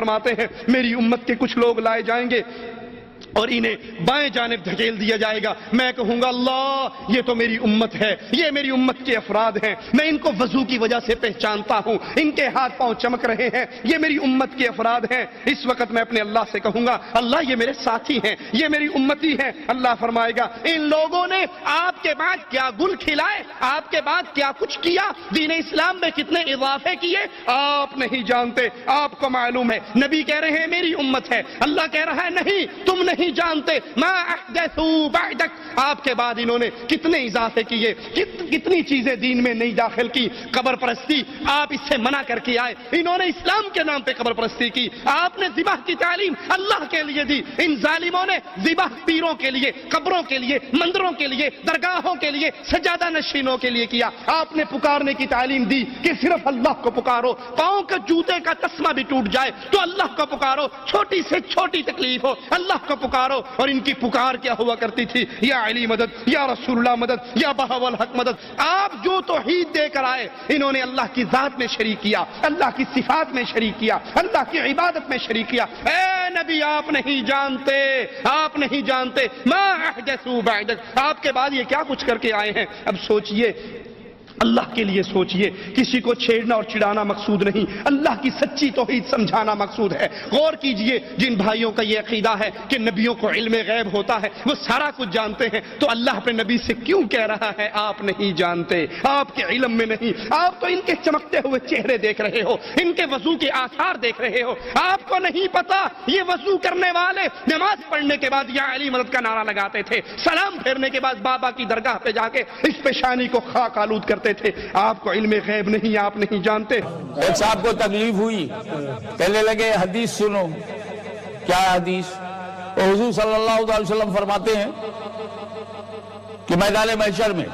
فرماتے ہیں میری امت کے کچھ لوگ لائے جائیں گے اور انہیں بائیں جانب دھکیل دیا جائے گا، میں کہوں گا اللہ یہ تو میری امت ہے، یہ میری امت کے افراد ہیں، میں ان کو وضو کی وجہ سے پہچانتا ہوں، ان کے ہاتھ پاؤں چمک رہے ہیں، یہ میری امت کے افراد ہیں۔ اس وقت میں اپنے اللہ سے کہوں گا اللہ یہ میرے ساتھی ہیں، یہ میری امتی ہیں۔ اللہ فرمائے گا ان لوگوں نے آپ کے بعد کیا گل کھلائے، آپ کے بعد کیا کچھ کیا، دین اسلام میں کتنے اضافے کیے آپ نہیں جانتے، آپ کو معلوم ہے۔ نبی کہہ رہے ہیں میری امت ہے، اللہ کہہ رہا ہے نہیں تم نہیں جانتے، ما احدثوا بعدک، آپ کے بعد انہوں نے کتنے اضافے کیے، کتنی چیزیں دین میں نہیں داخل کی۔ قبر پرستی آپ اس سے منع کر کے آئے، انہوں نے اسلام کے نام پہ قبر پرستی کی، آپ نے ذبح کی تعلیم اللہ کے لیے دی، ان ظالموں نے ذبح پیروں کے لیے، قبروں کے لیے، مندروں کے لیے، درگاہوں کے لیے، سجادہ نشینوں کے لیے کیا۔ آپ نے پکارنے کی تعلیم دی کہ صرف اللہ کو پکارو، پاؤں کے جوتے کا تسمہ بھی ٹوٹ جائے تو اللہ کو پکارو، چھوٹی سے چھوٹی تکلیف ہو اللہ کو پکارو۔ اور ان کی پکار کیا ہوا کرتی تھی، یا علی مدد، یا رسول اللہ مدد، یا بہاء الحق مدد۔ آپ جو توحید دے کر آئے انہوں نے اللہ کی ذات میں شریک کیا، اللہ کی صفات میں شریک کیا، اللہ کی عبادت میں شریک کیا۔ اے نبی آپ نہیں جانتے، آپ نہیں جانتے، ما احدثوا بعدک، آپ کے بعد یہ کیا کچھ کر کے آئے ہیں۔ اب سوچئے، اللہ کے لیے سوچئے، کسی کو چھیڑنا اور چڑھانا مقصود نہیں، اللہ کی سچی توحید سمجھانا مقصود ہے۔ غور کیجئے جن بھائیوں کا یہ عقیدہ ہے کہ نبیوں کو علم غیب ہوتا ہے، وہ سارا کچھ جانتے ہیں، تو اللہ اپنے نبی سے کیوں کہہ رہا ہے آپ نہیں جانتے، آپ کے علم میں نہیں، آپ تو ان کے چمکتے ہوئے چہرے دیکھ رہے ہو، ان کے وضو کے آثار دیکھ رہے ہو، آپ کو نہیں پتا یہ وضو کرنے والے نماز پڑھنے کے بعد یا علی مدد کا نعرہ لگاتے تھے، سلام پھیرنے کے بعد بابا کی درگاہ پہ جا کے اس پیشانی کو خاک آلود کرتے تھے۔ آپ کو علم غیب نہیں، آپ نہیں جانتے۔ ایک صاحب کو تکلیف ہوئی، کہنے لگے حدیث سنو۔ کیا حدیث؟ حضور صلی اللہ علیہ وسلم فرماتے ہیں کہ میدان محشر میں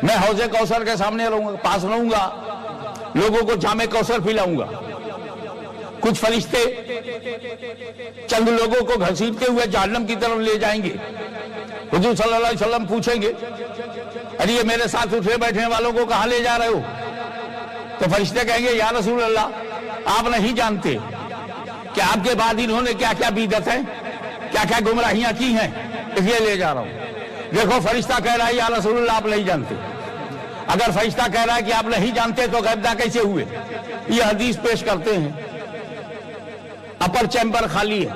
میں حوض کوثر کے سامنے پاس رہوں گا، لوگوں کو جام کوثر پلاؤں گا، کچھ فرشتے چند لوگوں کو گھسیٹتے ہوئے جہنم کی طرف لے جائیں گے۔ حضور صلی اللہ علیہ وسلم پوچھیں گے ارے یہ میرے ساتھ اٹھے بیٹھنے والوں کو کہاں لے جا رہے ہو؟ تو فرشتے کہیں گے یا رسول اللہ آپ نہیں جانتے کہ آپ کے بعد انہوں نے کیا کیا بدعت ہے، کیا کیا گمراہیاں کی ہیں، اس لیے لے جا رہا ہوں۔ دیکھو فرشتہ کہہ رہا ہے یا رسول اللہ آپ نہیں جانتے۔ اگر فرشتہ کہہ رہا ہے کہ آپ نہیں جانتے تو غیب داں کیسے ہوئے؟ یہ حدیث پیش کرتے ہیں۔ اپر چیمبر خالی ہے،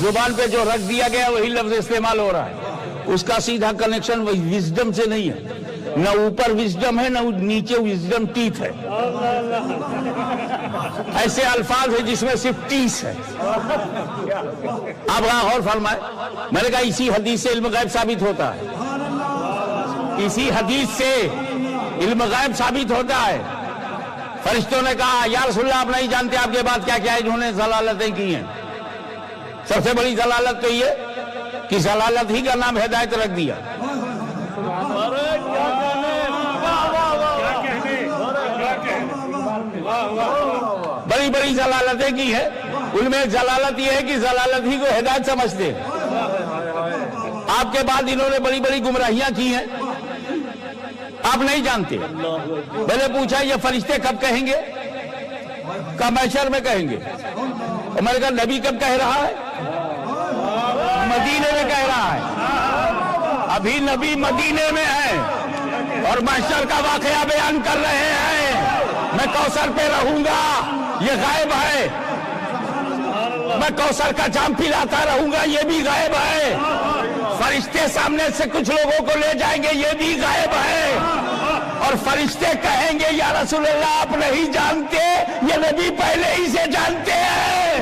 زبان پہ جو رکھ دیا گیا وہی لفظ استعمال ہو رہا ہے، اس کا سیدھا کنیکشن وزڈم سے نہیں ہے، نہ اوپر وزڈم ہے نہ نیچے وزڈم ٹیتھ ہے، ایسے الفاظ ہیں جس میں صرف ٹیس ہے۔ آپ غور فرمائے، میں نے کہا اسی حدیث سے علم غیب ثابت ہوتا ہے، اسی حدیث سے علم غیب ثابت ہوتا ہے۔ فرشتوں نے کہا یا رسول اللہ آپ نہیں جانتے آپ کے بعد کیا کیا انہوں نے ضلالتیں کی ہیں۔ سب سے بڑی ضلالت تو یہ کہ ضلالت ہی کا نام ہدایت رکھ دیا۔ بڑی بڑی ضلالتیں کی ہیں، ان میں ضلالت یہ ہے کہ ضلالت ہی کو ہدایت سمجھتے ہیں۔ آپ کے بعد انہوں نے بڑی بڑی گمراہیاں کی ہیں، آپ نہیں جانتے۔ میں نے پوچھا یہ فرشتے کب کہیں گے؟ کب محشر میں کہیں گے؟ میں نے کہا نبی کب کہہ رہا ہے؟ مدینے میں کہہ رہا ہے، ابھی نبی مدینے میں ہے اور محشر کا واقعہ بیان کر رہے ہیں۔ میں کوثر پہ رہوں گا، یہ غائب ہے، میں کوثر کا جام پلاتا رہوں گا، یہ بھی غائب ہے، فرشتے سامنے سے کچھ لوگوں کو لے جائیں گے، یہ بھی غائب ہے، اور فرشتے کہیں گے یا رسول اللہ آپ نہیں جانتے، یہ نبی پہلے ہی سے جانتے ہیں۔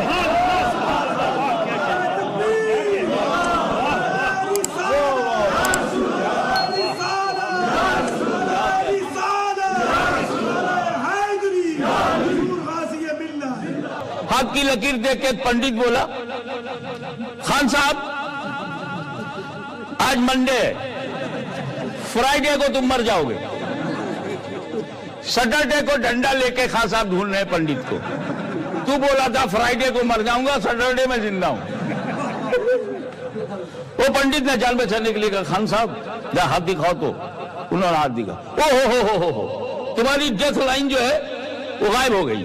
حق کی لکیر دیکھ کے پنڈت بولا خان صاحب آج منڈے ہے، فرائیڈے کو تم مر جاؤ گے، سیٹرڈے کو ڈنڈا لے کے خان صاحب ڈھونڈ رہے پنڈت کو، تو بولا تھا فرائیڈے کو مر جاؤں گا، سیٹرڈے میں زندہ ہوں۔ وہ پنڈت نے جان بچانے کے لیے کہا خان صاحب جا ہاتھ دکھاؤ، تو انہوں نے ہاتھ دکھا، او ہو تمہاری ڈیتھ لائن جو ہے وہ غائب ہو گئی،